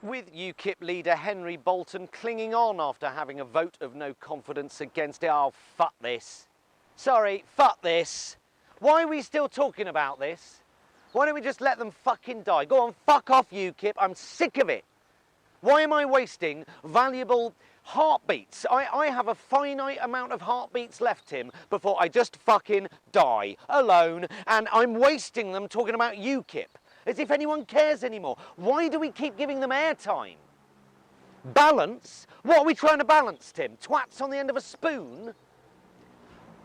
With UKIP leader Henry Bolton clinging on after having a vote of no confidence against it. Oh, fuck this. Sorry, fuck this. Why are we still talking about this? Why don't we just let them fucking die? Go on, fuck off, UKIP. I'm sick of it. Why am I wasting valuable heartbeats? I have a finite amount of heartbeats left, Tim, before I just fucking die alone, and I'm wasting them talking about UKIP. As if anyone cares anymore. Why do we keep giving them airtime? Balance? What are we trying to balance, Tim? Twats on the end of a spoon?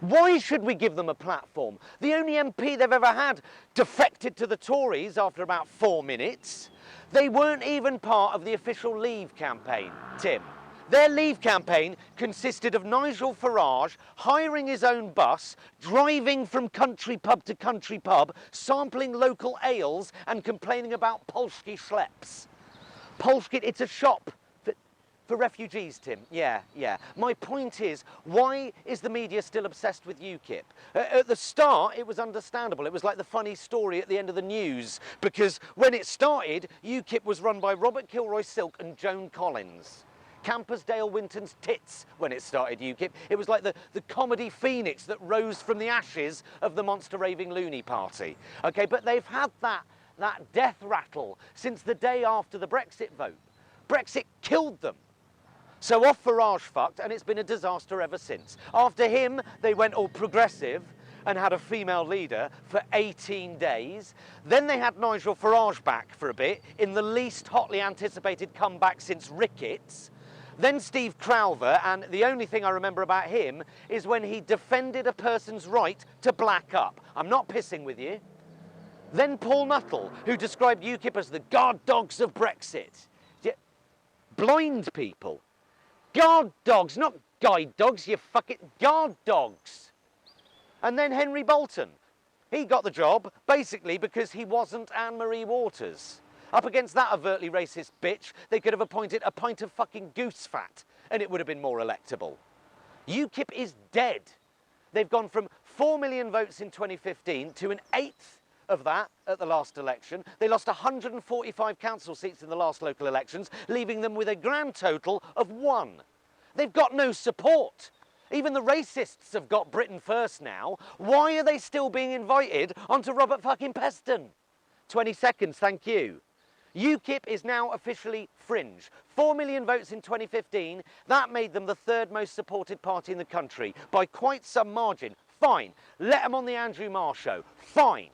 Why should we give them a platform? The only MP they've ever had defected to the Tories after about 4 minutes. They weren't even part of the official Leave campaign, Tim. Their Leave campaign consisted of Nigel Farage hiring his own bus, driving from country pub to country pub, sampling local ales and complaining about Polski schleps. Polski, it's a shop for refugees, Tim. Yeah. My point is, why is the media still obsessed with UKIP? At the start, it was understandable. It was like the funny story at the end of the news, because when it started, UKIP was run by Robert Kilroy Silk and Joan Collins. Campus Dale Winton's tits when it started, UKIP. It was like the comedy phoenix that rose from the ashes of the monster raving loony party. Okay, but they've had that death rattle since the day after the Brexit vote. Brexit killed them. So off Farage fucked, and it's been a disaster ever since. After him, they went all progressive and had a female leader for 18 days. Then they had Nigel Farage back for a bit, in the least hotly anticipated comeback since Ricketts. Then Steve Crowther, and the only thing I remember about him is when he defended a person's right to black up. I'm not pissing with you. Then Paul Nuttall, who described UKIP as the guard dogs of Brexit. Blind people. Guard dogs, not guide dogs, you fucking guard dogs. And then Henry Bolton. He got the job, basically because he wasn't Anne-Marie Waters. Up against that overtly racist bitch, they could have appointed a pint of fucking goose fat, and it would have been more electable. UKIP is dead. They've gone from 4 million votes in 2015 to an eighth of that at the last election. They lost 145 council seats in the last local elections, leaving them with a grand total of 1. They've got no support. Even the racists have got Britain First now. Why are they still being invited onto Robert fucking Peston? 20 seconds, thank you. UKIP is now officially fringe. 4 million votes in 2015, that made them the third most supported party in the country by quite some margin. Fine. Let them on the Andrew Marr show. Fine.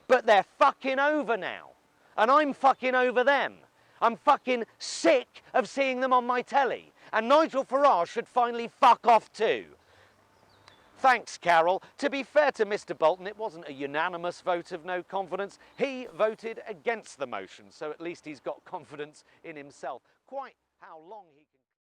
But they're fucking over now. And I'm fucking over them. I'm fucking sick of seeing them on my telly. And Nigel Farage should finally fuck off too. Thanks, Carol. To be fair to Mr. Bolton, it wasn't a unanimous vote of no confidence. He voted against the motion, so at least he's got confidence in himself. Quite how long he can...